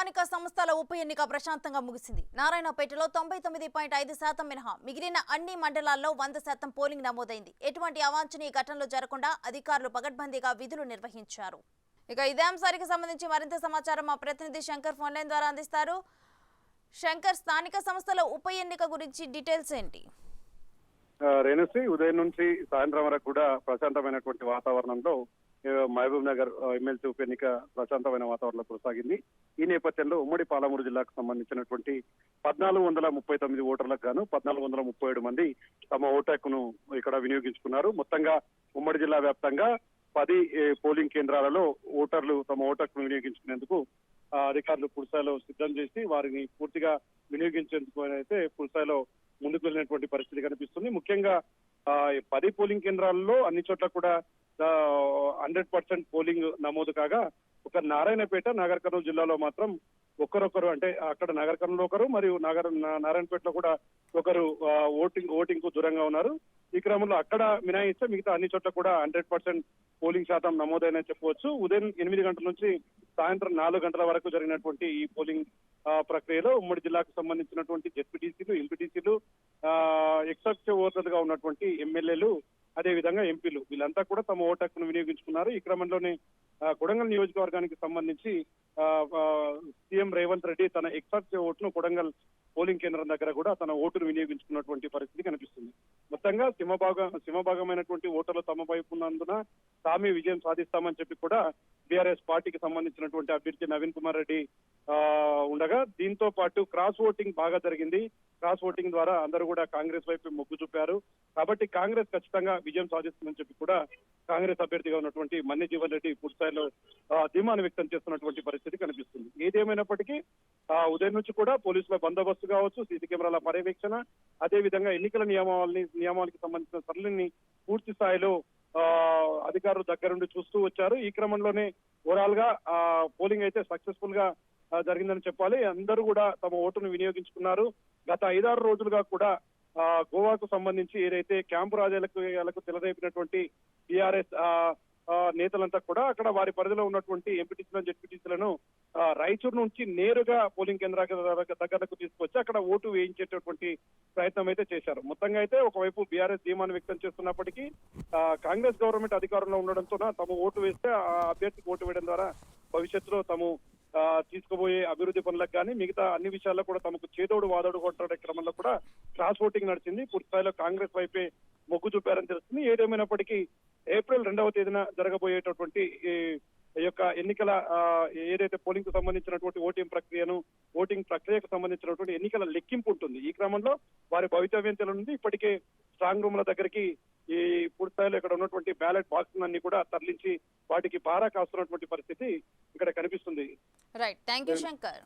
స్థానిక సంస్థల ఉప ఎన్నిక ప్రశాంతంగా ముగిసింది. నారాయణపేటలో 99.5% మినహా మిగిలిన అన్ని మండలాల్లో 100% పోలింగ్ నమోదైంది. ఎటువంటి అవాంఛనీయ ఘటనలు జరగకుండా అధికారులు పగడ్బందీగా విధులు నిర్వహించారు. ఇక ఇదే అంశానికి సంబంధించి మరింత సమాచారం మా ప్రతినిధి శంకర్ ఫోన్ లైన్ ద్వారా అందిస్తారు. శంకర్, స్థానిక సంస్థల ఉప ఎన్నిక గురించి డీటెయిల్స్ ఏంటి? రేణుశ్రీ, ఉదయం నుంచి సాయంత్రం వరకు కూడా ప్రశాంతమైనటువంటి వాతావరణంలో మహబూబ్ నగర్ ఎమ్మెల్సీ ఉప ఎన్నిక ప్రశాంతమైన వాతావరణంలో కొనసాగింది. ఈ నేపథ్యంలో ఉమ్మడి పాలమూరు జిల్లాకు సంబంధించినటువంటి 1439 ఓటర్లకు గాను 1437 మంది తమ ఓటు హక్కును ఇక్కడ వినియోగించుకున్నారు. మొత్తంగా ఉమ్మడి జిల్లా వ్యాప్తంగా 10 పోలింగ్ కేంద్రాలలో ఓటర్లు తమ ఓటు హక్కును వినియోగించుకునేందుకు అధికారులు పూర్తిస్థాయిలో సిద్ధం చేసి వారిని పూర్తిగా వినియోగించేందుకు అయితే పూర్తిస్థాయిలో ముందుకు వెళ్ళినటువంటి పరిస్థితి కనిపిస్తుంది. ముఖ్యంగా 10 పోలింగ్ కేంద్రాలలో అన్ని చోట్ల కూడా 100% పోలింగ్ నమోదు కాగా ఒక నారాయణపేట, నాగర్ కర్నూలు జిల్లాలో మాత్రం ఒకరొకరు, అంటే అక్కడ నాగర్ కర్నూలు ఒకరు మరియు నారాయణపేటలో కూడా ఒకరు ఓటింగ్ కు దూరంగా ఉన్నారు. ఈ క్రమంలో అక్కడ మినహాయిస్తే మిగతా అన్ని చోట్ల కూడా 100% పోలింగ్ శాతం నమోదైన చెప్పవచ్చు. ఉదయం 8 గంటల నుంచి సాయంత్రం 4 గంటల వరకు జరిగినటువంటి ఈ పోలింగ్ ప్రక్రియలో ఉమ్మడి జిల్లాకు సంబంధించినటువంటి జెడ్పీటీసీలు, ఎంపీటీసీలు, ఎక్సెప్టివ్ ఓటర్లుగా ఉన్నటువంటి ఎమ్మెల్యేలు, అదే విధంగా ఎంపీలు, వీళ్ళంతా కూడా తమ ఓటు హక్కును వినియోగించుకున్నారు. ఈ క్రమంలోనే కొడంగల్ నియోజకవర్గానికి సంబంధించి సీఎం రేవంత్ రెడ్డి తన ఎక్సెప్టివ్ ఓటును కొడంగల్ పోలింగ్ కేంద్రం దగ్గర కూడా తన ఓటును వినియోగించుకున్నటువంటి పరిస్థితి కనిపిస్తుంది. మొత్తంగా సింహభాగమైనటువంటి ఓటర్లు తమ వైపు ఉన్నందున తామే విజయం సాధిస్తామని చెప్పి కూడా బీఆర్ఎస్ పార్టీకి సంబంధించినటువంటి అభ్యర్థి నవీన్ కుమార్ రెడ్డి ఉండగా, దీంతో పాటు క్రాస్ ఓటింగ్ బాగా జరిగింది. క్రాస్ ఓటింగ్ ద్వారా అందరూ కూడా కాంగ్రెస్ వైపు మొగ్గు చూపారు. కాబట్టి కాంగ్రెస్ ఖచ్చితంగా విజయం సాధిస్తుందని చెప్పి కూడా కాంగ్రెస్ అభ్యర్థిగా ఉన్నటువంటి మన్ని జీవన్ రెడ్డి పూర్తి స్థాయిలో ధీమాను వ్యక్తం చేస్తున్నటువంటి పరిస్థితి కనిపిస్తుంది. ఏదేమైనప్పటికీ ఉదయం నుంచి కూడా పోలీసుల బందోబస్తు కావచ్చు, సీసీ కెమెరాల పర్యవేక్షణ, అదే విధంగా ఎన్నికల నియమాలకి సంబంధించిన సరళిని పూర్తి స్థాయిలో అధికారులు దగ్గరుండి చూస్తూ వచ్చారు. ఈ క్రమంలోనే ఓవరాల్ గా పోలింగ్ అయితే సక్సెస్ఫుల్ గా జరిగిందని చెప్పాలి. అందరూ కూడా తమ ఓటును వినియోగించుకున్నారు. గత 5-6 రోజులుగా కూడా గోవాకు సంబంధించి ఏదైతే క్యాంపు రాజకీయాలకు తెలరేపినటువంటి టీఆర్ఎస్ నేతలంతా కూడా అక్కడ వారి పరిధిలో ఉన్నటువంటి ఎంపీటీసీలను, జెడ్పీటీసీలను రాయచూరు నుంచి నేరుగా పోలింగ్ కేంద్రాల దగ్గరకు తీసుకొచ్చి అక్కడ ఓటు వేయించేటటువంటి ప్రయత్నం అయితే చేశారు. మొత్తంగా అయితే ఒకవైపు బీఆర్ఎస్ ధీమాను వ్యక్తం చేస్తున్నప్పటికీ కాంగ్రెస్ గవర్నమెంట్ అధికారంలో ఉండడంతో తమ ఓటు వేస్తే ఆ అభ్యర్థికి ఓటు వేయడం ద్వారా భవిష్యత్తులో తాము తీసుకోబోయే అభివృద్ధి పనులకు కానీ మిగతా అన్ని విషయాల్లో కూడా తమకు చేదోడు వాదోడు కొట్టే క్రమంలో కూడా క్రాస్ ఓటింగ్ నడిచింది. పూర్తి స్థాయిలో కాంగ్రెస్ వైపే మొగ్గు చూపారని తెలుస్తుంది. ఏదేమైనప్పటికీ ఏప్రిల్ 2వ తేదీన జరగబోయేటటువంటి ఈ యొక్క ఎన్నికల ఏదైతే పోలింగ్ కు సంబంధించినటువంటి ఓటింగ్ ప్రక్రియకు సంబంధించినటువంటి ఎన్నికల లెక్కింపు ఉంటుంది. ఈ క్రమంలో వారి భవితవ్యం తెలియనుంది. ఇప్పటికే స్ట్రాంగ్ రూమ్ల దగ్గరికి ఈ పూర్తి స్థాయిలో ఇక్కడ ఉన్నటువంటి బ్యాలెట్ బాక్స్ అన్ని కూడా తరలించి వాటికి పారా కాస్తున్నటువంటి పరిస్థితి ఇక్కడ కనిపిస్తుంది. Right, thank you Shankar.